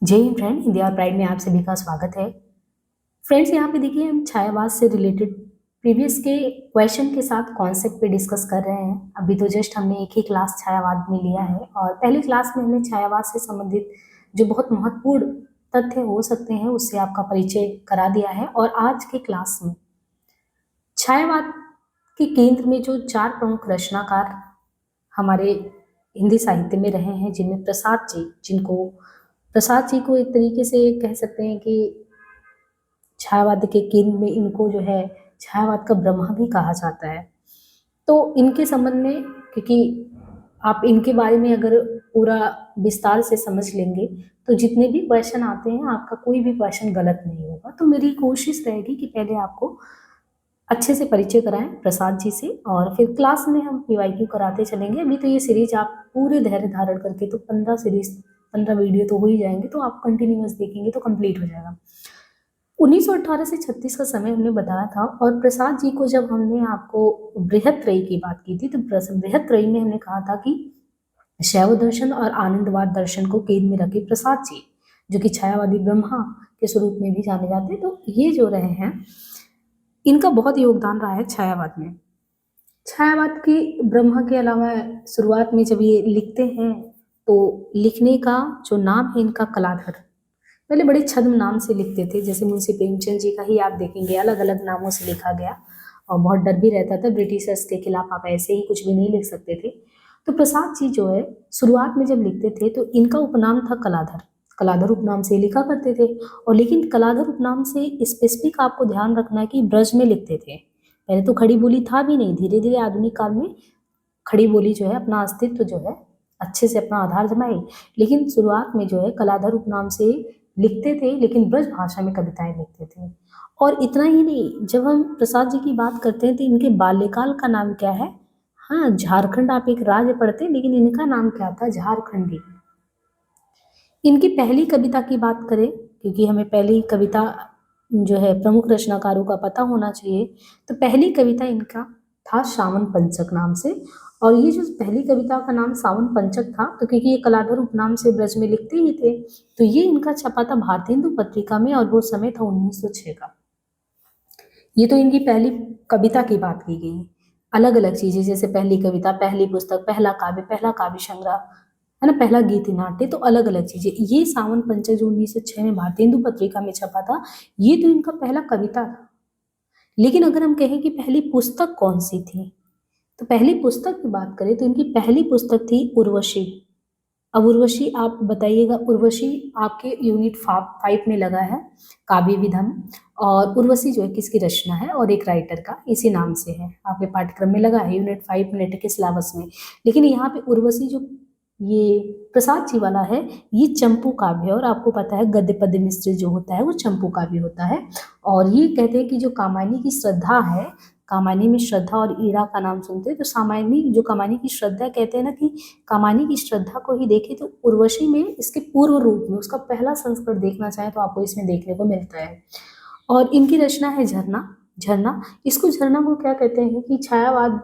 जय हिंद फ्रेंड, हिंदी और प्राइड में आप सभी का स्वागत है। फ्रेंड्स, यहाँ पे देखिए हम छायावाद से रिलेटेड प्रीवियस के क्वेश्चन के साथ कॉन्सेप्ट पे डिस्कस कर रहे हैं। अभी तो जस्ट हमने एक ही क्लास छायावाद में लिया है और पहली क्लास में हमने छायावाद से संबंधित जो बहुत महत्वपूर्ण तथ्य हो सकते हैं उससे आपका परिचय करा दिया है। और आज के क्लास में छायावाद के केंद्र में जो चार प्रमुख रचनाकार हमारे हिंदी साहित्य में रहे हैं, जिनमें प्रसाद जी को एक तरीके से कह सकते हैं कि छायावाद के केंद्र में इनको जो है छायावाद का ब्रह्मा भी कहा जाता है। तो इनके संबंध में, क्योंकि आप इनके बारे में अगर पूरा विस्तार से समझ लेंगे तो जितने भी क्वेश्चन आते हैं आपका कोई भी क्वेश्चन गलत नहीं होगा। तो मेरी कोशिश रहेगी कि पहले आपको अच्छे से परिचय कराएं प्रसाद जी से और फिर क्लास में हम पीवाईक्यू कराते चलेंगे। अभी तो ये सीरीज आप पूरे धैर्य धारण करके तो 15 वीडियो तो हो ही जाएंगे, तो आप कंटिन्यूअस देखेंगे तो कंप्लीट हो जाएगा। 1918 से 36 का समय हमने बताया था और प्रसाद जी को जब हमने आपको बृहत्त्रयी की बात की थी तो बृहत्त्रयी में हमने कहा था कि शैव दर्शन और आनंदवाद दर्शन को केंद्र में रखे प्रसाद जी, जो कि छायावादी ब्रह्मा के स्वरूप में भी जाने जाते हैं। तो ये जो रहे हैं, इनका बहुत योगदान रहा है छायावाद में। छायावाद के ब्रह्मा के अलावा शुरुआत में जब ये लिखते हैं तो लिखने का जो नाम है इनका कलाधर। पहले बड़े छद्म नाम से लिखते थे, जैसे मुंशी प्रेमचंद जी का ही आप देखेंगे अलग अलग नामों से लिखा गया और बहुत डर भी रहता था ब्रिटिशर्स के खिलाफ, आप ऐसे ही कुछ भी नहीं लिख सकते थे। तो प्रसाद जी जो है शुरुआत में जब लिखते थे तो इनका उपनाम था कलाधर। कलाधर उपनाम से लिखा करते थे। और लेकिन कलाधर उपनाम से स्पेसिफिक आपको ध्यान रखना है कि ब्रज में लिखते थे। पहले तो खड़ी बोली था भी नहीं, धीरे धीरे आधुनिक काल में खड़ी बोली जो है अपना अस्तित्व जो है अच्छे से अपना आधार जमाई। लेकिन शुरुआत में जो है कलाधर उपनाम से लिखते थे, लेकिन ब्रज भाषा में कविताएं लिखते थे। और इतना ही नहीं, जब हम प्रसाद जी की बात करते हैं तो इनके बाल्यकाल का नाम क्या है? हाँ, झारखंड आप एक राज्य पढ़ते हैं, लेकिन इनका नाम क्या था? झारखंडी। इनकी पहली कविता की बात करें, क्योंकि हमें पहली कविता जो है प्रमुख रचनाकारों का पता होना चाहिए, तो पहली कविता इनका था सावन पंचक नाम से। और ये जो पहली कविता का नाम सावन पंचक था, तो क्योंकि ये कलाधर उपनाम से ब्रज में लिखते ही थे, तो ये इनका छपा था भारतेंदु पत्रिका में और वो समय था 1906 का। ये तो इनकी पहली कविता की बात की गई। अलग अलग चीजें जैसे पहली कविता, पहली पुस्तक, पहला काव्य संग्रह, है ना, पहला गीति नाट्य, तो अलग अलग चीजें। ये सावन पंचक जो 1906 में भारतेंदु पत्रिका में छपा था, ये तो इनका पहला कविता था। लेकिन अगर हम कहें कि पहली पुस्तक कौन सी थी, तो पहली पुस्तक की बात करें तो इनकी पहली पुस्तक थी उर्वशी। अब उर्वशी आप बताइएगा, उर्वशी आपके यूनिट 5 में लगा है काव्य विधा में। और उर्वशी जो है किसकी रचना है और एक राइटर का इसी नाम से है, आपके पाठ्यक्रम में लगा है यूनिट 5 नेट के सिलेबस में। लेकिन यहाँ पे उर्वशी जो ये प्रसाद जी वाला है, ये चंपू काव्य है। और आपको पता है गद्य पद्य मिश्रित जो होता है वो चंपू काव्य होता है। और ये कहते हैं कि जो कामायनी की श्रद्धा है, कामायनी में श्रद्धा और ईड़ा का नाम सुनते हैं, तो सामायनी जो कामायनी की श्रद्धा कहते हैं ना, कि कामायनी की श्रद्धा को ही देखें तो उर्वशी में इसके पूर्व रूप में उसका पहला संस्करण देखना चाहें तो आपको इसमें देखने को मिलता है। और इनकी रचना है झरना। झरना, इसको झरना को क्या कहते हैं कि छायावाद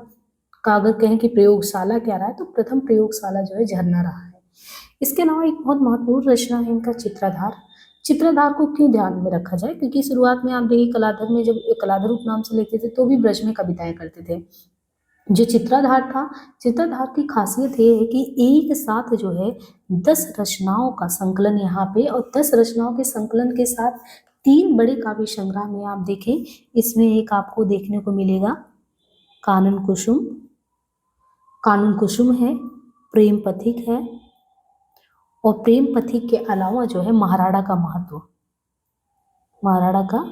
का अगर कहें कि प्रयोगशाला क्या रहा है, तो प्रथम प्रयोगशाला जो है झरना रहा है। इसके अलावा एक बहुत महत्वपूर्ण रचना है इनका चित्राधार। चित्राधार को क्यों ध्यान में रखा जाए, क्योंकि शुरुआत में आप देखिए कलाधर में जब कलाधर उपनाम से लिखते थे तो भी ब्रज में कविताएं करते थे। जो चित्राधार था, चित्राधार की खासियत ये है कि एक साथ जो है 10 रचनाओं का संकलन यहाँ पे, और 10 रचनाओं के संकलन के साथ 3 बड़े काव्य संग्रह में आप देखें, इसमें एक आपको देखने को मिलेगा कानन कुसुम, कानून कुसुम है, प्रेम पथिक है, और प्रेम पथिक के अलावा जो है महाराणा का महत्व, महाराणा का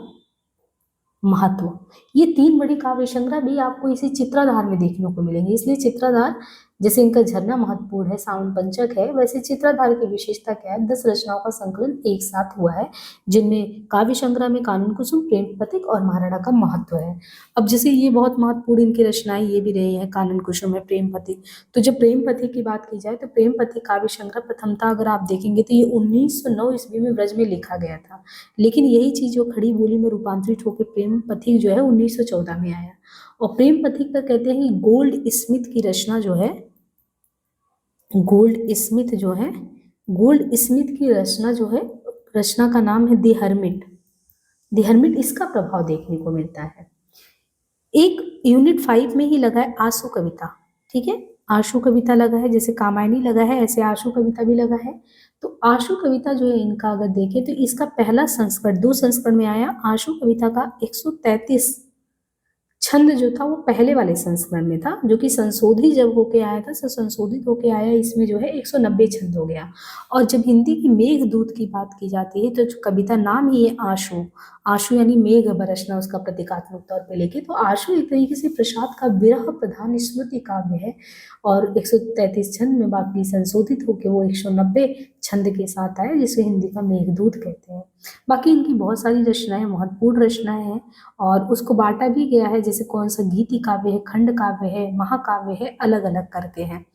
महत्व, ये 3 बड़े काव्य संग्रह भी आपको इसी चित्राधार में देखने को मिलेंगे। इसलिए चित्राधार, जैसे इनका झरना महत्वपूर्ण है, सावन पंचक है, वैसे चित्राधार की विशेषता क्या है? 10 रचनाओं का संकलन एक साथ हुआ है, जिनमें काव्य संग्रह में कानून कुसुम, प्रेम पथिक और महाराणा का महत्व है। अब जैसे ये बहुत महत्वपूर्ण इनकी रचनाएं ये भी रही है, कानून कुसुम है, प्रेम पथिक। तो जब प्रेम पथिक की बात की जाए तो प्रेम पथिक काव्य संग्रह प्रथमतः अगर आप देखेंगे तो ये 1909 ईस्वी में ब्रज में लिखा गया था। लेकिन यही चीज जो खड़ी बोली में रूपांतरित होकर प्रेम पथिक जो है 1914 में आया। और प्रेम पथिक का कहते हैं गोल्ड स्मिथ की रचना जो है, गोल्ड स्मिथ जो है गोल्ड स्मिथ की रचना जो है, रचना का नाम है द हर्मिट। द हर्मिट इसका प्रभाव देखने को मिलता है। एक यूनिट 5 में ही लगा है आशु कविता, ठीक है, आशु कविता लगा है, जैसे कामायनी लगा है ऐसे आशु कविता भी लगा है। तो आशु कविता जो है इनका अगर देखें तो इसका पहला संस्करण 2 संस्करण में आया। आशु कविता का 133 छंद जो था वो पहले वाले संस्करण में था, जो कि संशोधित जब होके आया था, संशोधित होके आया, इसमें जो है 190 छंद हो गया। और जब हिंदी की मेघदूत की बात की जाती है तो जो कविता नाम ही है आशु, आशु यानी मेघ बरसना उसका प्रतीकात्मक तौर पे लेके, तो आशु एक तरीके से प्रसाद का विरह प्रधान स्मृति काव्य है। और 133 छंद में, बाकी संशोधित होके वो 190 छंद के साथ आया, जिसे हिंदी का मेघदूत कहते हैं। बाकी इनकी बहुत सारी रचनाएं, महत्वपूर्ण रचनाएं हैं, और उसको बांटा भी गया है, जैसे कौन सा गीति काव्य है, खंड काव्य है, महाकाव्य है, अलग अलग करके हैं।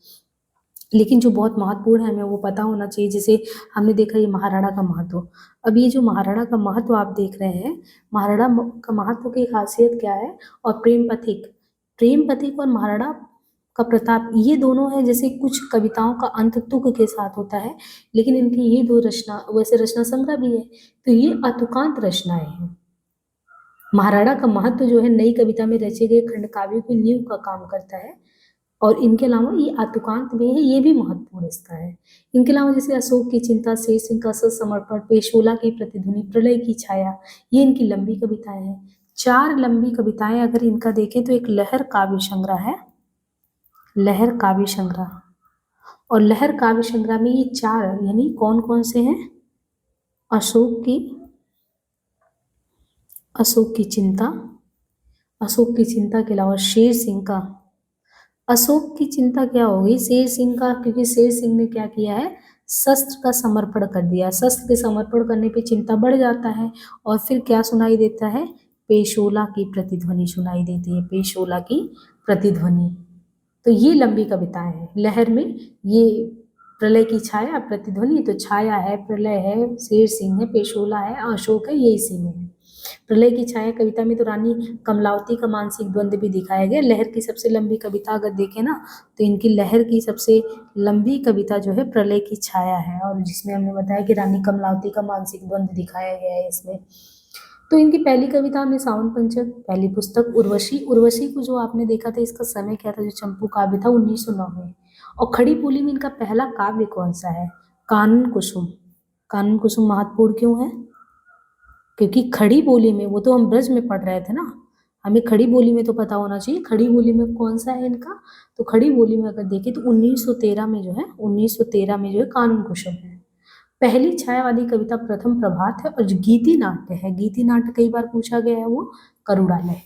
लेकिन जो बहुत महत्वपूर्ण है हमें वो पता होना चाहिए। जैसे हमने देखा ये महाराणा का महत्व। अब ये जो महाराणा का महत्व आप देख रहे हैं, महाराणा का महत्व की खासियत क्या है, और प्रेम पथिक और महाराणा का प्रताप, ये दोनों है। जैसे कुछ कविताओं का अंत तुक के साथ होता है, लेकिन इनकी ये दो रचना, वैसे रचना संग्रह भी है, तो ये अतुकांत रचनाएं हैं। महाराणा का महत्व जो है नई कविता में रचे गए खंड काव्यों की नींव का काम करता है। और इनके अलावा ये आतुकांत में है, ये भी महत्वपूर्ण इसका है। इनके अलावा जैसे अशोक की चिंता, शेर सिंह का समर्पण, पेशोला की प्रतिध्वनि, प्रलय की छाया, ये इनकी लंबी कविताएं हैं। 4 लंबी कविताएं अगर इनका देखें तो एक लहर काव्य संग्रह है, लहर काव्य संग्रह। और लहर काव्य संग्रह में ये 4 यानी कौन कौन से हैं, अशोक की चिंता, अशोक की चिंता के अलावा शेर सिंह का, अशोक की चिंता क्या होगी, शेर सिंह का, क्योंकि शेर सिंह ने क्या किया है, शस्त्र का समर्पण कर दिया। शस्त्र के समर्पण करने पे चिंता बढ़ जाता है, और फिर क्या सुनाई देता है, पेशोला की प्रतिध्वनि सुनाई देती है, पेशोला की प्रतिध्वनि। तो ये लंबी कविताएं हैं। लहर में ये प्रलय की छाया, प्रतिध्वनि, तो छाया है, प्रलय है, शेर सिंह है, पेशोला है, अशोक है, ये इसी में है। प्रलय की छाया कविता में तो रानी कमलावती का मानसिक द्वंद्व भी दिखाया गया। लहर की सबसे लंबी कविता अगर देखें ना, तो इनकी लहर की सबसे लंबी कविता जो है प्रलय की छाया है, और जिसमें हमने बताया कि रानी कमलावती का मानसिक द्वंद्व दिखाया गया है इसमें। तो इनकी पहली कविता में सावन पंचक, पहली पुस्तक उर्वशी। उर्वशी को जो आपने देखा था, इसका समय क्या था, जो चंपू काव्य था 1909 में। और खड़ी बोली में इनका पहला काव्य कौन सा है, कानन कुसुम। कानन कुसुम महत्वपूर्ण क्यों है, क्योंकि खड़ी बोली में, वो तो हम ब्रज में पढ़ रहे थे ना, हमें खड़ी बोली में तो पता होना चाहिए खड़ी बोली में कौन सा है इनका। तो खड़ी बोली में अगर देखें तो 1913 में जो है, 1913 में जो है कानन कुसुम है। पहली छायावादी कविता प्रथम प्रभात है, और जो गीति नाट्य है, गीति नाट्य कई बार पूछा गया है, वो करुणालय।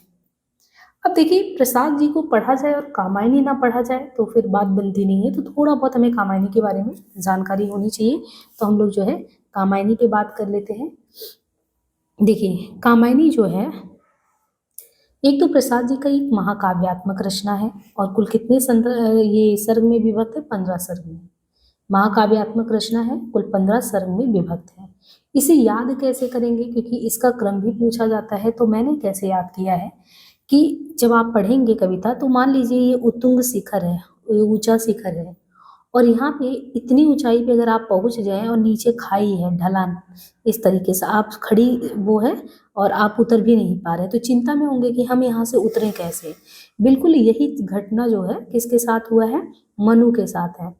अब देखिए, प्रसाद जी को पढ़ा जाए और कामायनी ना पढ़ा जाए तो फिर बात बनती नहीं है। तो थोड़ा बहुत हमें कामायनी के बारे में जानकारी होनी चाहिए, तो हम लोग जो है कामायनी पे बात कर लेते हैं। देखिए, कामायनी जो है, एक तो प्रसाद जी का एक महाकाव्यात्मक रचना है, और कुल कितने ये सर्ग में विभक्त है, 15 सर्ग में। महाकाव्यात्मक रचना है, कुल 15 सर्ग में विभक्त है। इसे याद कैसे करेंगे, क्योंकि इसका क्रम भी पूछा जाता है। तो मैंने कैसे याद किया है कि जब आप पढ़ेंगे कविता, तो मान लीजिए ये उत्तुंग शिखर है, ये ऊंचा शिखर है, और यहाँ पे इतनी ऊंचाई पे अगर आप पहुंच जाएं और नीचे खाई है, ढलान, इस तरीके से आप खड़ी वो है और आप उतर भी नहीं पा रहे, तो चिंता में होंगे कि हम यहाँ से उतरें कैसे। बिल्कुल यही घटना जो है किसके साथ हुआ है, मनु के साथ है।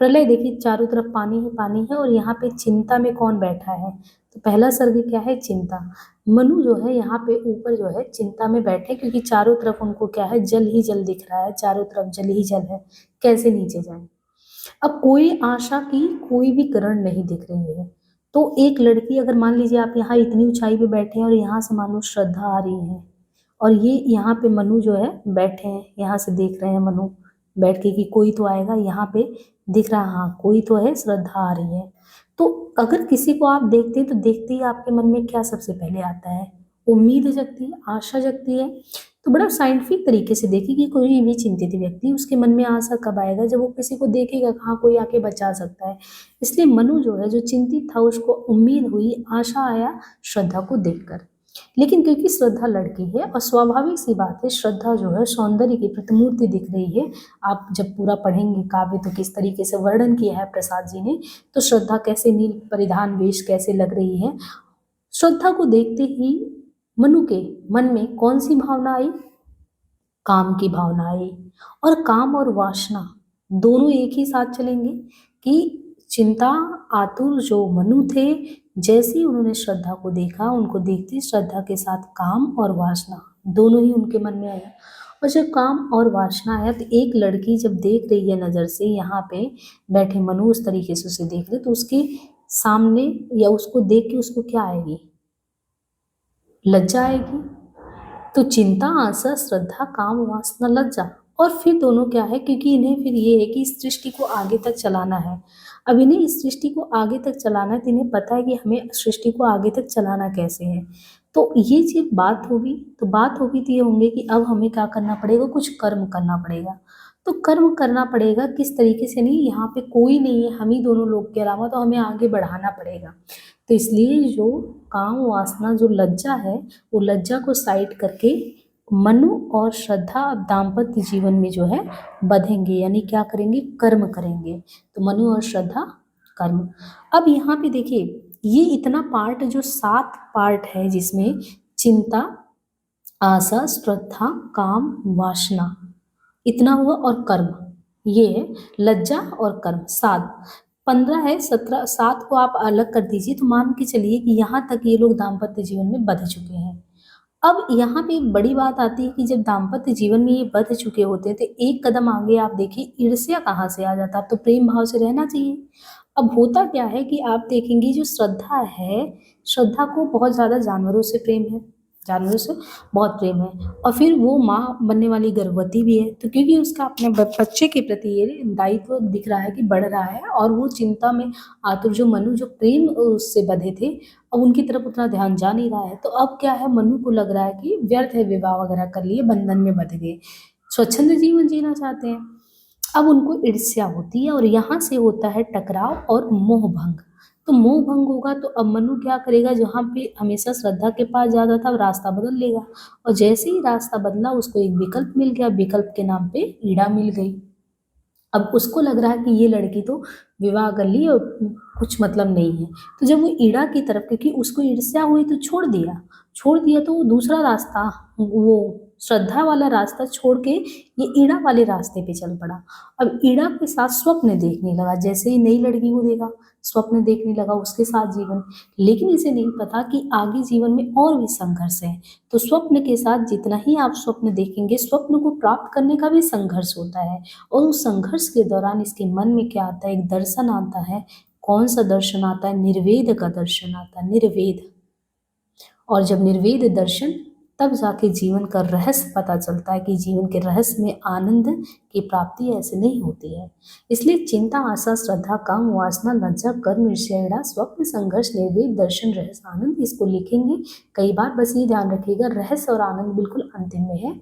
प्रलय, देखिए चारों तरफ पानी ही पानी है, और यहाँ पे चिंता में कौन बैठा है, तो पहला सर्ग क्या है, चिंता। मनु जो है यहाँ पे ऊपर जो है चिंता में बैठे, क्योंकि चारों तरफ उनको क्या है, जल ही जल दिख रहा है, चारों तरफ जल ही जल है, कैसे नीचे जाए। अब कोई आशा की कोई भी किरण नहीं दिख रही है। तो एक लड़की, अगर मान लीजिए आप यहाँ इतनी ऊंचाई पे बैठे हैं, और यहाँ से मान लो श्रद्धा आ रही है, और ये यहाँ पे मनु जो है बैठे हैं, यहाँ से देख रहे हैं मनु बैठ के कि कोई तो आएगा, यहाँ पे दिख रहा, हाँ कोई तो है, श्रद्धा आ रही है। तो अगर किसी को आप देखते हैं, तो देखते ही आपके मन में क्या सबसे पहले आता है, उम्मीद जगती है, आशा जगती है। तो बड़ा साइंटिफिक तरीके से देखिए कि कोई भी चिंतित व्यक्ति, उसके मन में आशा कब आएगा, जब वो किसी को देखेगा, कहाँ कोई आके बचा सकता है। इसलिए मनु जो है, जो चिंतित था, उसको उम्मीद हुई, आशा आया श्रद्धा को देखकर। लेकिन क्योंकि श्रद्धा लड़की है और स्वाभाविक सी बात है, श्रद्धा जो है सौंदर्य की प्रतिमूर्ति दिख रही है। आप जब पूरा पढ़ेंगे काव्य तो किस तरीके से वर्णन किया है प्रसाद जी ने, तो श्रद्धा कैसे नील परिधान वेश कैसे लग रही है। श्रद्धा को देखते ही मनु के मन में कौन सी भावना आई? काम की भावना आई। और काम और वासना दोनों एक ही साथ चलेंगे कि चिंता आतुर जो मनु थे, जैसे ही उन्होंने श्रद्धा को देखा, उनको देखते श्रद्धा के साथ काम और वासना दोनों ही उनके मन में आया। और जब काम और वासना आया तो एक लड़की जब देख रही है नज़र से, यहाँ पे बैठे मनु उस तरीके से उसे देख रहे, तो उसके सामने या उसको देख के उसको क्या आएगी? लज्जा आएगी। तो चिंता, आशा, श्रद्धा, काम, वासना, लज्जा, और फिर दोनों क्या है, क्योंकि इन्हें फिर ये है कि इस सृष्टि को आगे तक चलाना है। अब इन्हें इस सृष्टि को आगे तक चलाना है तो इन्हें पता है कि हमें सृष्टि को आगे तक चलाना कैसे है। तो ये जब बात होगी तो ये होंगे कि अब हमें क्या करना पड़ेगा, कुछ कर्म करना पड़ेगा। तो कर्म करना पड़ेगा किस तरीके से? नहीं, यहाँ पे कोई नहीं है, हम ही दोनों लोग के अलावा, तो हमें आगे बढ़ाना पड़ेगा। तो इसलिए जो काम वासना जो लज्जा है, वो लज्जा को साइड करके मनु और श्रद्धा अब दाम्पत्य जीवन में जो है बधेंगे, यानी क्या करेंगे? कर्म करेंगे। तो मनु और श्रद्धा कर्म। अब यहाँ पे देखिए, ये इतना पार्ट जो 7 पार्ट है जिसमें चिंता, आशा, श्रद्धा, काम, वासना इतना हुआ, और कर्म ये है, लज्जा और कर्म 7, 15 है, 17, 7 को आप अलग कर दीजिए तो मान के चलिए कि यहाँ तक ये लोग दाम्पत्य जीवन में बध चुके हैं। अब यहाँ पे एक बड़ी बात आती है कि जब दाम्पत्य जीवन में ये बध चुके होते हैं तो एक कदम आगे आप देखिए, ईर्ष्या कहाँ से आ जाता है? अब तो प्रेम भाव से रहना चाहिए। अब होता क्या है कि आप देखेंगे जो श्रद्धा है, श्रद्धा को बहुत ज़्यादा जानवरों से प्रेम है, जानवरों से बहुत प्रेम है, और फिर वो माँ बनने वाली गर्भवती भी है। तो क्योंकि उसका अपने बच्चे के प्रति ये दायित्व दिख रहा है कि बढ़ रहा है, और वो चिंता में आतुर जो मनु जो प्रेम उससे बंधे थे, अब उनकी तरफ उतना ध्यान जा नहीं रहा है। तो अब क्या है, मनु को लग रहा है कि व्यर्थ है, विवाह वगैरह कर लिए, बंधन में बंध गए, स्वच्छंद जीवन जीना चाहते हैं। अब उनको ईर्ष्या होती है और यहाँ से होता है टकराव और मोह भंग। तो मोह भंग होगा तो अब मनु क्या करेगा, जहाँ पे हमेशा श्रद्धा के पास जाता था रास्ता बदल लेगा, और जैसे ही रास्ता बदला उसको एक विकल्प मिल गया, विकल्प के नाम पे ईड़ा मिल गई। अब उसको लग रहा है कि ये लड़की तो विवाह कर ली और कुछ मतलब नहीं है। तो जब वो ईड़ा की तरफ, क्योंकि उसको ईर्ष्या हुई तो छोड़ दिया तो वो दूसरा रास्ता, वो श्रद्धा वाला रास्ता छोड़ के ये ईड़ा वाले रास्ते पे चल पड़ा। अब ईड़ा के साथ स्वप्न देखने लगा, जैसे ही नई लड़की को देखा स्वप्न देखने लगा उसके साथ जीवन। लेकिन इसे नहीं पता कि आगे जीवन में और भी संघर्ष है। तो स्वप्न के साथ जितना ही आप स्वप्न देखेंगे, स्वप्न को प्राप्त करने का भी संघर्ष होता है, और उस संघर्ष के दौरान इसके मन में क्या आता है, एक दर्शन आता है। कौन सा दर्शन आता है? निर्वेद का दर्शन आता है, निर्वेद। और जब निर्वेद दर्शन, तब जाके जीवन का रहस्य पता चलता है कि जीवन के रहस्य में आनंद की प्राप्ति ऐसे नहीं होती है। इसलिए चिंता, आशा, श्रद्धा, काम, वासना, लज्जा, कर्म, ईर्ष्या, ईड़ा, स्वप्न, संघर्ष, निर्वेद, दर्शन, रहस्य, आनंद, इसको लिखेंगे कई बार। बस ये ध्यान रखिएगा, रहस्य और आनंद बिल्कुल अंतिम में है,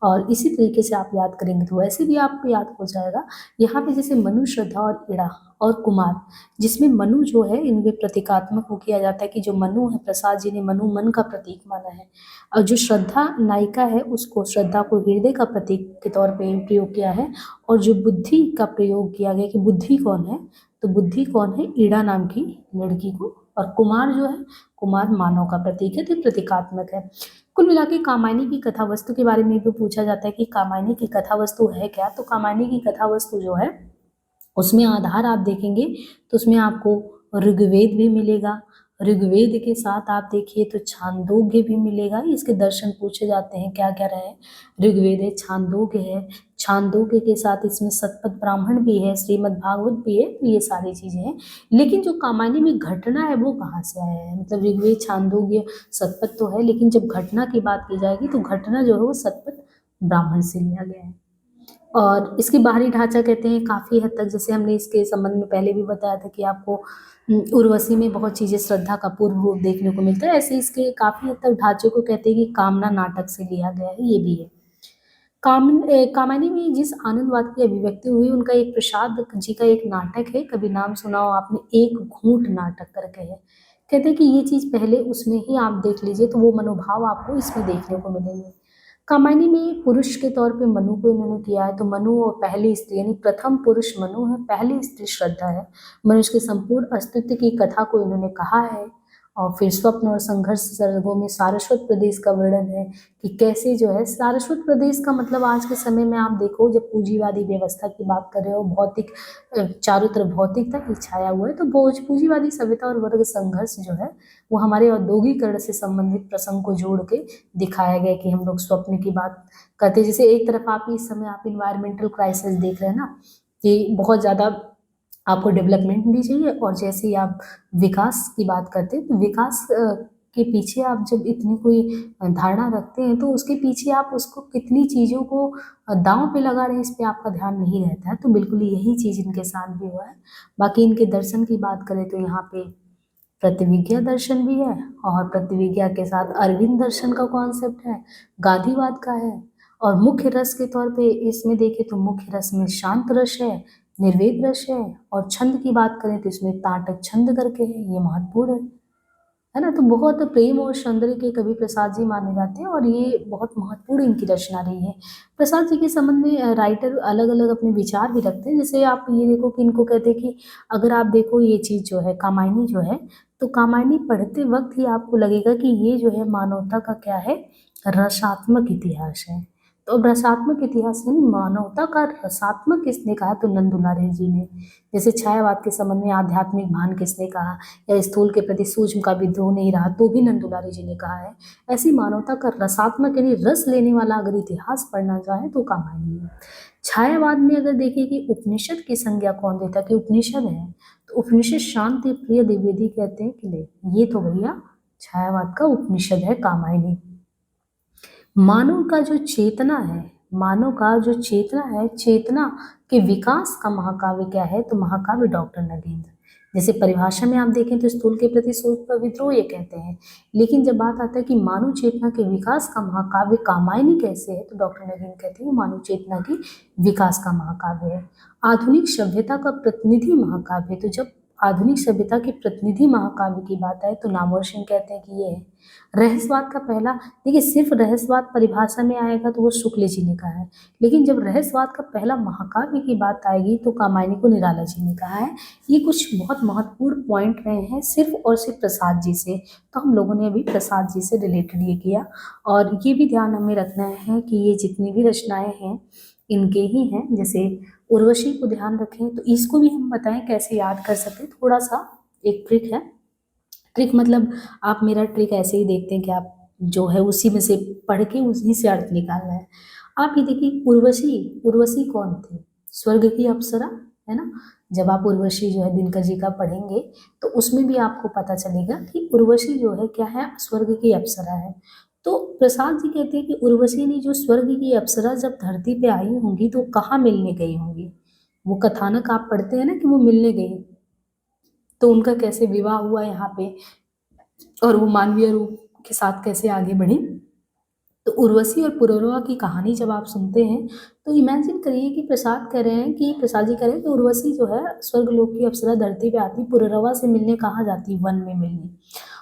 और इसी तरीके से आप याद करेंगे तो वैसे भी आपको याद हो जाएगा। यहाँ पे जैसे मनु, श्रद्धा और ईड़ा और कुमार, जिसमें मनु जो है इनके प्रतीकात्मक को किया जाता है कि जो मनु है, प्रसाद जी ने मनु मन का प्रतीक माना है, और जो श्रद्धा नायिका है उसको, श्रद्धा को हृदय का प्रतीक के तौर पे प्रयोग किया है, और जो बुद्धि का प्रयोग किया गया कि बुद्धि कौन है, तो बुद्धि कौन है, ईड़ा नाम की लड़की को, और कुमार जो है, कुमार मानव का प्रतीक है, तो प्रतीकात्मक है। कुल मिला के कामायनी की कथा वस्तु के बारे में भी पूछा जाता है कि कामायनी की कथा वस्तु है क्या, तो कामायनी की कथा वस्तु जो है उसमें आधार आप देखेंगे तो उसमें आपको ऋग्वेद भी मिलेगा, ऋग्वेद के साथ आप देखिए तो छांदोग्य भी मिलेगा। इसके दर्शन पूछे जाते हैं क्या क्या रहे, ऋग्वेद है, छांदोग्य है, छांदोग्य के साथ इसमें सतपथ ब्राह्मण भी है, श्रीमद् भागवत भी है, तो ये सारी चीजें हैं। लेकिन जो कामायनी में घटना है वो कहाँ से आया है, मतलब ऋग्वेद, छांदोग्य, सतपथ तो है, लेकिन जब घटना की बात की जाएगी तो घटना जो है वो सतपथ ब्राह्मण से लिया गया है। और इसकी बाहरी ढांचा कहते हैं काफ़ी हद तक, जैसे हमने इसके संबंध में पहले भी बताया था कि आपको उर्वशी में बहुत चीज़ें श्रद्धा का पूर्व रूप देखने को मिलता है, ऐसे इसके काफ़ी हद तक ढांचे को कहते हैं कि कामना नाटक से लिया गया है, ये भी है। कामायनी में जिस आनंदवाद की अभिव्यक्ति हुई, उनका एक प्रसाद जी का एक नाटक है, कभी नाम सुना हो आपने, एक घूंट नाटक करके है। कहते हैं कि ये चीज़ पहले उसमें ही आप देख लीजिए तो वो मनोभाव आपको इसमें देखने को मिलेंगे। कामायनी में पुरुष के तौर पे मनु को इन्होंने किया है, तो मनु और पहली स्त्री यानी प्रथम पुरुष मनु है, पहली स्त्री श्रद्धा है। मनुष्य के संपूर्ण अस्तित्व की कथा को इन्होंने कहा है। और फिर स्वप्न और संघर्ष सर्गों में सारस्वत प्रदेश का वर्णन है कि कैसे जो है सारस्वत प्रदेश का मतलब आज के समय में आप देखो जब पूंजीवादी व्यवस्था की बात कर रहे हो, भौतिक चारों तरफ भौतिकता की छाया हुआ है, तो पूंजीवादी सभ्यता और वर्ग संघर्ष जो है वो हमारे औद्योगिकरण से संबंधित प्रसंग को जोड़ के दिखाया गया कि हम लोग स्वप्न की बात करते हैं। जैसे एक तरफ आप इस समय आप इन्वायरमेंटल क्राइसिस देख रहे हैं ना कि बहुत ज़्यादा आपको डेवलपमेंट भी चाहिए, और जैसे ही आप विकास की बात करते हैं तो विकास के पीछे आप जब इतनी कोई धारणा रखते हैं तो उसके पीछे आप उसको कितनी चीज़ों को दांव पे लगा रहे हैं, इस पे आपका ध्यान नहीं रहता है। तो बिल्कुल यही चीज़ इनके साथ भी हुआ है। बाकी इनके दर्शन की बात करें तो यहाँ पे प्रतिविज्ञा दर्शन भी है, और प्रतिविज्ञा के साथ अरविंद दर्शन का कॉन्सेप्ट है, गांधीवाद का है। और मुख्य रस के तौर पे इसमें देखें तो मुख्य रस में शांत रस है, निर्वेद रस है, और छंद की बात करें तो इसमें ताटक छंद करके है, ये महत्वपूर्ण है ना। तो बहुत प्रेम और सौंदर्य के कवि प्रसाद जी माने जाते हैं, और ये बहुत महत्वपूर्ण इनकी रचना रही है। प्रसाद जी के संबंध में राइटर अलग अलग अपने विचार भी रखते हैं। जैसे आप ये देखो कि इनको कहते हैं कि अगर आप देखो ये चीज़ जो है कामायनी जो है, तो कामायनी पढ़ते वक्त ही आपको लगेगा कि ये जो है मानवता का क्या है, रसात्मक इतिहास है। तो अब रसात्मक इतिहास यानी मानवता का रसात्मक किसने कहा, तो नंद दुलारी जी ने। जैसे छायावाद के संबंध में आध्यात्मिक भान किसने कहा, या स्थूल के प्रति सूक्ष्म का विद्रोह नहीं रहा, तो भी नंद दुलारी जी ने कहा है। ऐसी मानवता का रसात्मक यानी रस लेने वाला अगर इतिहास पढ़ना चाहे तो कामायनी है। छायावाद में अगर देखिए कि उपनिषद की संज्ञा कौन देता कि उपनिषद है, तो उपनिषद शांति प्रिय द्विवेदी कहते हैं कि नहीं, ये तो भैया छायावाद का उपनिषद है कामायनी। मानव का जो चेतना है, मानव का जो चेतना है, चेतना के विकास का महाकाव्य क्या है, तो महाकाव्य डॉक्टर नगेंद्र। जैसे परिभाषा में आप देखें तो स्थूल के प्रति सोच का विद्रोह ये कहते हैं, लेकिन जब बात आता है कि मानव चेतना के विकास का महाकाव्य कामायनी कैसे है, तो डॉक्टर नगेंद्र कहते हैं मानव चेतना की विकास का महाकाव्य है। आधुनिक सभ्यता का प्रतिनिधि महाकाव्य, तो जब आधुनिक सभ्यता के प्रतिनिधि महाकाव्य की बात आए तो नामवर सिंह कहते हैं कि ये है। रहस्यवाद का पहला, देखिए सिर्फ रहस्यवाद परिभाषा में आएगा तो वो शुक्ल जी ने कहा है, लेकिन जब रहस्यवाद का पहला महाकाव्य की बात आएगी तो कामायनी को निराला जी ने कहा है। ये कुछ बहुत महत्वपूर्ण पॉइंट रहे हैं सिर्फ और सिर्फ प्रसाद जी से, तो हम लोगों ने अभी प्रसाद जी से रिलेटेड ये किया। और ये भी ध्यान हमें रखना है कि ये जितनी भी रचनाएं हैं इनके ही हैं। जैसे उर्वशी को ध्यान रखें, तो इसको भी हम बताएं कैसे याद कर सकते, थोड़ा सा एक ट्रिक है। ट्रिक मतलब आप मेरा ट्रिक ऐसे ही देखते हैं कि आप जो है उसी में से पढ़ के उसी से अर्थ निकालना है। आप ये देखिए उर्वशी, उर्वशी कौन थी, स्वर्ग की अप्सरा है ना। जब आप उर्वशी जो है दिनकर जी का पढ़ेंगे तो उसमें भी आपको पता चलेगा कि उर्वशी जो है क्या है, स्वर्ग की अप्सरा है। तो प्रसाद जी कहते हैं कि उर्वशी ने जो स्वर्ग की अप्सरा जब धरती पे आई होंगी तो कहाँ मिलने गई होंगी। वो कथानक आप पढ़ते हैं ना कि वो मिलने गई, तो उनका कैसे विवाह हुआ यहाँ पे, और वो मानवीय रूप के साथ कैसे आगे बढ़ी। तो उर्वशी और पुररवा की कहानी जब आप सुनते हैं तो इमेजिन करिए कि प्रसाद कह रहे हैं कि प्रसाद जी कह रहे हैं कि उर्वशी जो है स्वर्गलोक की अप्सरा धरती पे आती, पुररवा से मिलने कहाँ जाती, वन में मिलने।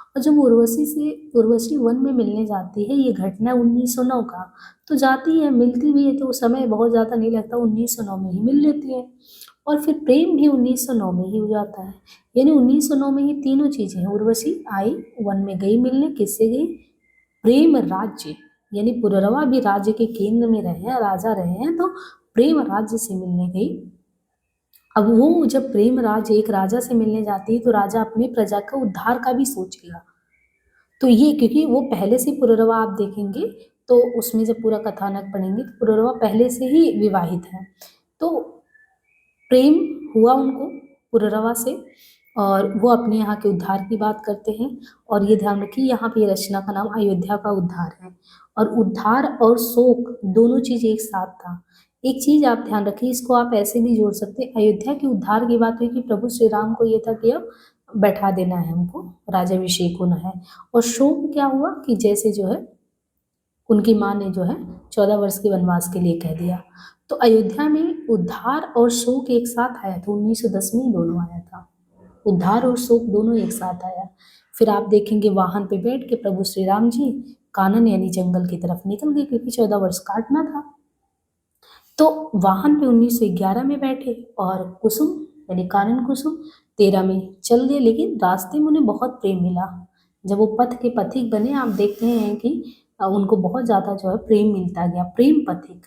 और जब उर्वशी वन में मिलने जाती है, ये घटना 1909 का, तो जाती है मिलती भी है तो समय बहुत ज़्यादा नहीं लगता, 1909 में ही मिल लेती है। और फिर प्रेम भी 1909 में ही हो जाता है, यानी 1909 में ही तीनों चीज़ें हैं। उर्वशी आई, वन में गई मिलने, किससे गई, प्रेम राज्य, यानी पुररवा भी राज्य के केंद्र में रहे हैं, राजा रहे हैं, तो प्रेम राज्य से मिलने गई। अब वो जब प्रेम राज्य एक राजा से मिलने जाती है तो राजा अपने प्रजा का उद्धार का भी सोचेगा। तो ये क्योंकि वो पहले से पुररवा आप देखेंगे तो उसमें जब पूरा कथानक पढ़ेंगे तो पुररवा पहले से ही विवाहित है, तो प्रेम हुआ उनको पुररवा से, और वो अपने यहाँ के उद्धार की बात करते हैं। और ये ध्यान रखिए यहाँ पे रचना का नाम अयोध्या का उद्धार है, और उद्धार और शोक दोनों चीज एक साथ था। एक चीज आप ध्यान रखिए, इसको आप ऐसे भी जोड़ सकते हैं, अयोध्या के उद्धार की बात हुई कि प्रभु श्री राम को ये था कि अब बैठा देना है हमको, राज्याभिषेक होना है। और शोक क्या हुआ कि जैसे जो है उनकी माँ ने जो है 14 वर्ष के वनवास के लिए कह दिया। तो अयोध्या में उद्धार और शोक एक साथ आया था, 1910 में ही दोनों आया था, उद्धार और शोक दोनों एक साथ आया। फिर आप देखेंगे वाहन पे बैठ के प्रभु श्री राम जी कानन यानी जंगल की तरफ निकल गए, क्योंकि 14 वर्ष काटना था। तो वाहन पे 1911 में बैठे और कुसुम यानी कानन कुसुम 13 में चल गए, लेकिन रास्ते में उन्हें बहुत प्रेम मिला। जब वो पथ के पथिक बने, आप देखते हैं कि उनको बहुत ज़्यादा जो है प्रेम मिलता गया, प्रेम पथिक।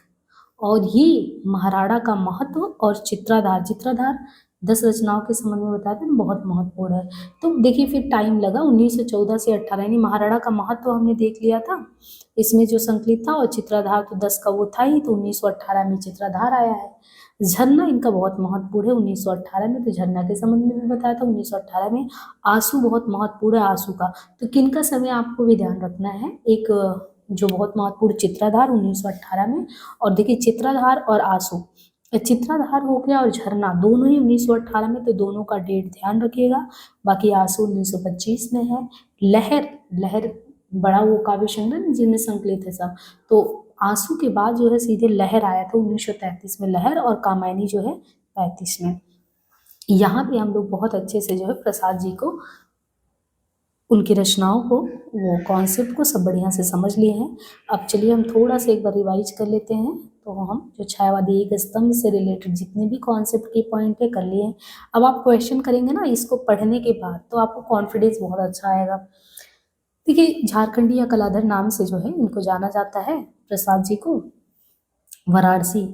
और ये महाराणा का महत्व और चित्राधार, चित्राधार 10 रचनाओं के संबंध में बताते हैं, बहुत महत्वपूर्ण है। तो देखिए फिर टाइम लगा 1914 से 18, यानी महाराणा का महत्व हमने देख लिया था, इसमें जो संकलित था, और चित्राधार तो 10 का वो था ही, तो 1918 में चित्राधार आया है। झरना इनका बहुत महत्वपूर्ण है 1918 में, तो झरना के संबंध में भी बताया था 1918 में। आंसू बहुत महत्वपूर्ण है आंसू का, तो किनका समय आपको भी ध्यान रखना है, एक जो बहुत महत्वपूर्ण चित्राधार 1918 में, और देखिए चित्राधार और आंसू, चित्राधार हो गया और झरना दोनों ही 1918 में, तो दोनों का डेट ध्यान रखिएगा। बाकी आंसू 1925 में है। लहर, लहर बड़ा वो काव्य संग्रह जिनमें संकलित है सब, तो आंसू के बाद जो है सीधे लहर आया था 1933 में, लहर, और कामायनी जो है 35 में। यहाँ पे हम लोग बहुत अच्छे से जो है प्रसाद जी को, उनकी रचनाओं को, वो कॉन्सेप्ट को सब बढ़िया से समझ लिए हैं। अब चलिए हम थोड़ा सा एक बार रिवाइज कर लेते हैं। तो हम जो छायावादी एक स्तंभ से रिलेटेड जितने भी कॉन्सेप्ट के पॉइंट है कर लिए हैं। अब आप क्वेश्चन करेंगे ना इसको पढ़ने के बाद, तो आपको कॉन्फिडेंस बहुत अच्छा आएगा। देखिए झारखंडी या कलाधर नाम से जो है इनको जाना जाता है, प्रसाद जी को। वाराणसी,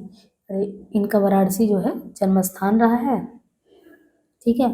अरे इनका वाराणसी जो है जन्म स्थान रहा है, ठीक है।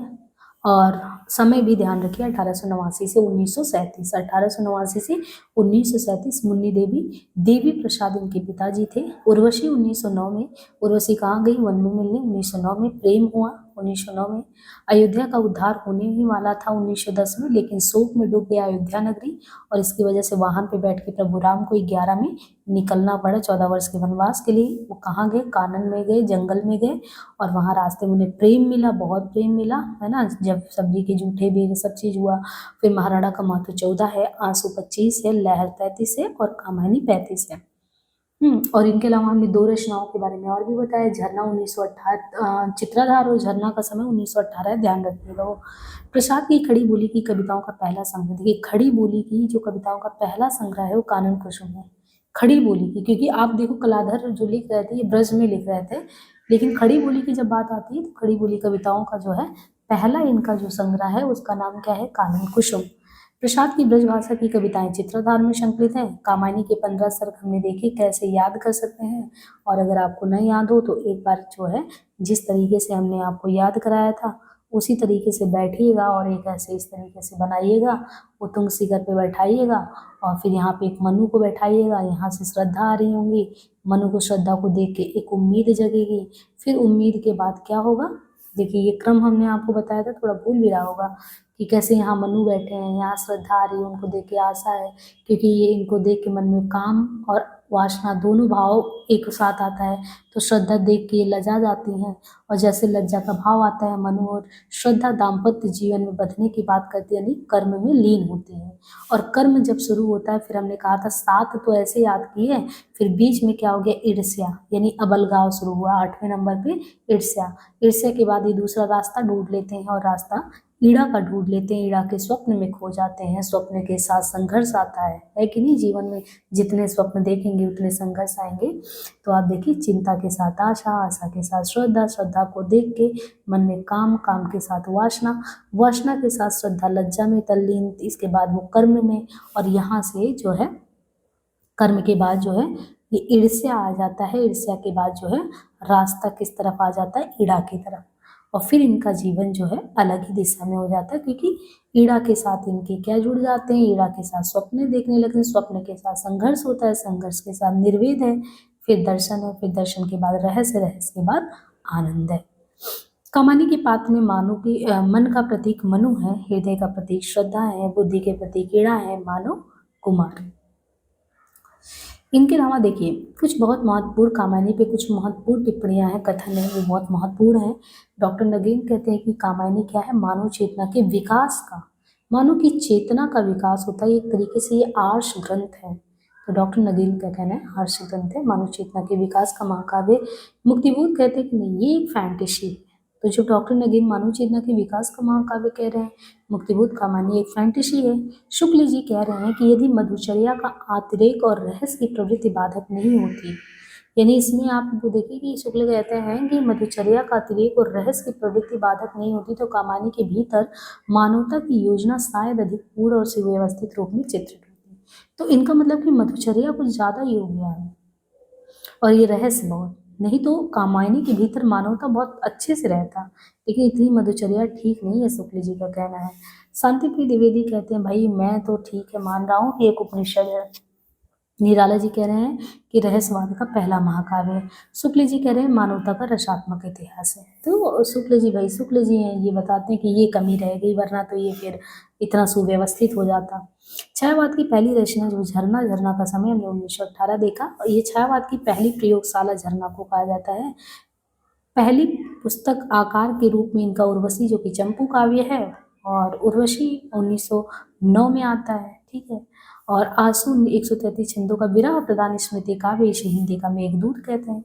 और समय भी ध्यान रखिए 1889 से 1937, 1889 से 1937। मुन्नी देवी, देवी प्रसाद इनके पिताजी थे। उर्वशी 1909 में, उर्वशी कहाँ गई, वन में मिलने, 1909 में। प्रेम हुआ 1909 में। अयोध्या का उद्धार होने ही वाला था 1910 में, लेकिन शोक में डूब गया अयोध्या नगरी, और इसकी वजह से वाहन पे बैठ के प्रभु राम को 11 में निकलना पड़ा 14 वर्ष के वनवास के लिए। वो कहाँ गए, कानन में गए, जंगल में गए, और वहाँ रास्ते में उन्हें प्रेम मिला, बहुत प्रेम मिला, है ना। जब सब्जी के जूठे भी सब चीज़ हुआ। फिर महाराणा का महत्व 14 है, आंसू 25 है, लहर 33 है, और कामायनी 35 है। और इनके अलावा हमने 2 रचनाओं के बारे में और भी बताया। झरना 1918, चित्राधार और झरना का समय 1918 है, ध्यान रखिएगा। वो प्रसाद की खड़ी बोली की कविताओं का पहला संग्रह, देखिए खड़ी बोली की जो कविताओं का पहला संग्रह है वो कानन कुसुम है। खड़ी बोली की, क्योंकि आप देखो कलाधर जो लिख रहे थे ये ब्रज में लिख रहे थे, लेकिन खड़ी बोली की जब बात आती है तो खड़ी बोली कविताओं का जो है पहला इनका जो संग्रह है उसका नाम क्या है, कानन कुसुम। प्रसाद की ब्रजभाषा की कविताएं चित्राधार में संकलित हैं। कामायनी के 15 सर्ग हमने देखे, कैसे याद कर सकते हैं। और अगर आपको नहीं याद हो तो एक बार जो है जिस तरीके से हमने आपको याद कराया था उसी तरीके से बैठिएगा, और एक ऐसे इस तरीके से बनाइएगा, वो तुंग शिखर पे बैठाइएगा, और फिर यहाँ पे एक मनु को बैठाइएगा। यहाँ से श्रद्धा आ रही होंगी, मनु को, श्रद्धा को देख के एक उम्मीद जगेगी। फिर उम्मीद के बाद क्या होगा, देखिए ये क्रम हमने आपको बताया था, थोड़ा भूल भी रहा होगा कि कैसे यहाँ मनु बैठे हैं, यहाँ श्रद्धा आ रही है, उनको देख के आशा है, क्योंकि ये इनको देख के मन में काम और वासना दोनों भाव एक साथ आता है। तो श्रद्धा देख के ये लजा जाती हैं, और जैसे लज्जा का भाव आता है मनु और श्रद्धा दाम्पत्य जीवन में बंधने की बात करती है, यानी कर्म में लीन होती है। और कर्म जब शुरू होता है, फिर हमने कहा था 7 तो ऐसे याद किए, फिर बीच में क्या हो गया, ईर्ष्या यानी अबलगाव शुरू हुआ 8वें नंबर पे, ईर्ष्या। ईर्ष्या के बाद ये दूसरा रास्ता ढूंढ लेते हैं, और रास्ता ईड़ा का ढूंढ लेते हैं, ईड़ा के स्वप्न में खो जाते हैं। स्वप्न के साथ संघर्ष आता है कि नहीं, जीवन में जितने स्वप्न देखेंगे उतने संघर्ष आएंगे। तो आप देखिए, चिंता के साथ आशा, आशा के साथ श्रद्धा, श्रद्धा को देख के मन में काम, काम के साथ वासना, वासना के साथ श्रद्धा, लज्जा में तल्लीन, इसके बाद वो कर्म में, और यहाँ से जो है कर्म के बाद जो है ये ईर्ष्या आ जाता है। ईर्ष्या के बाद जो है रास्ता किस तरफ आ जाता है, ईड़ा की तरफ, और फिर इनका जीवन जो है अलग ही दिशा में हो जाता है, क्योंकि ईड़ा के साथ इनके क्या जुड़ जाते हैं, ईड़ा के साथ स्वप्न देखने लगते हैं, स्वप्न के साथ संघर्ष होता है, संघर्ष के साथ निर्वेद है, फिर दर्शन है, फिर दर्शन के बाद रहस्य, रहस्य के बाद आनंद है। कमानी के पात्र में मानो की मन का प्रतीक मनु है, हृदय का प्रतीक श्रद्धा है, बुद्धि के प्रतीक ईड़ा है, मानो कुमार। इनके अलावा देखिए कुछ बहुत महत्वपूर्ण, कामायनी पे कुछ महत्वपूर्ण टिप्पणियां हैं, कथन है, वो बहुत महत्वपूर्ण है। डॉक्टर नगीन कहते हैं कि कामायनी क्या है, मानव चेतना के विकास का, मानव की चेतना का विकास होता है, एक तरीके से ये आर्ष ग्रंथ है। तो डॉक्टर नगीन का कहना है आर्ष ग्रंथ है, मानव चेतना के विकास का महाकाव्य। मुक्तिबोध कहते हैं कि नहीं, ये एक फैंटेसी है। तो जो डॉक्टर नगीन मानव चेतना के विकास का महाकाव्य कह रहे हैं, मुक्तिबोध कहानी एक फैंटेसी है। शुक्ल जी कह रहे हैं कि यदि मधुचर्या का अतिरेक और रहस्य की प्रवृत्ति बाधक नहीं होती, यानी इसमें आप देखिए कि शुक्ल कहते हैं कि मधुचर्या का अतिरेक और रहस्य की प्रवृत्ति बाधक नहीं होती तो कहानी के भीतर मानवता की योजना शायद अधिक पूर्ण और सुव्यवस्थित रूप में चित्रित होती। तो इनका मतलब कि मधुचर्या कुछ ज़्यादा ही हो गया है और ये रहस्य बहुत, नहीं तो कामायनी के भीतर मानवता बहुत अच्छे से रहता, लेकिन इतनी मधुचर्या ठीक नहीं है, शुक्ल जी का कहना है। शांतिप्रिय द्विवेदी कहते हैं भाई मैं तो ठीक है मान रहा हूँ कि एक उपनिषद है। निराला जी कह रहे हैं कि रहस्यवाद का पहला महाकाव्य है। शुक्ल जी कह रहे हैं मानवता का रसात्मक इतिहास है। तो शुक्ल जी भाई शुक्ल जी हैं, ये बताते हैं कि ये कमी रह गई, वरना तो ये फिर इतना सुव्यवस्थित हो जाता। छायावाद की पहली रचना जो झरना, झरना का समय हमने 1918 देखा, और ये छायावाद की पहली प्रयोगशाला झरना को कहा जाता है। पहली पुस्तक आकार के रूप में इनका उर्वशी जो कि चंपू काव्य है, और उर्वशी 1909 में आता है, ठीक है। और आंसू 133 छंदों का विरह प्रदान स्मृति काव्य, इसे हिंदी का मेघदूत कहते हैं।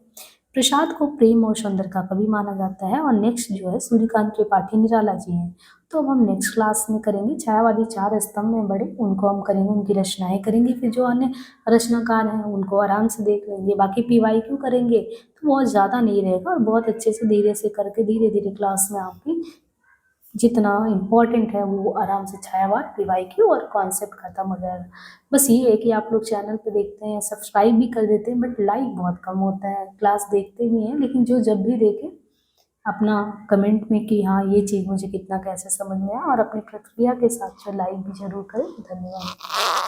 प्रसाद को प्रेम और सौंदर्य का कवि माना जाता है। और नेक्स्ट जो है सूर्यकांत त्रिपाठी निराला जी हैं। तो अब हम नेक्स्ट क्लास में करेंगे छायावादी चार स्तंभ में बड़े, उनको हम करेंगे, उनकी रचनाएं करेंगे, फिर जो अन्य रचनाकार हैं उनको आराम से देख लेंगे। बाकी PYQ करेंगे तो बहुत ज़्यादा नहीं रहेगा और बहुत अच्छे से धीरे से करके धीरे धीरे क्लास में आपकी जितना इम्पोर्टेंट है वो आराम से छायावाद, PYQ और कॉन्सेप्ट खत्म हो जाएगा। बस ये है कि आप लोग चैनल पे देखते हैं, सब्सक्राइब भी कर देते हैं, बट लाइक बहुत कम होता है। क्लास देखते भी हैं, लेकिन जो जब भी देखें अपना कमेंट में कि हाँ ये चीज़ मुझे कितना कैसे समझ में आया, और अपनी प्रतिक्रिया के साथ जो लाइक भी जरूर करें। धन्यवाद।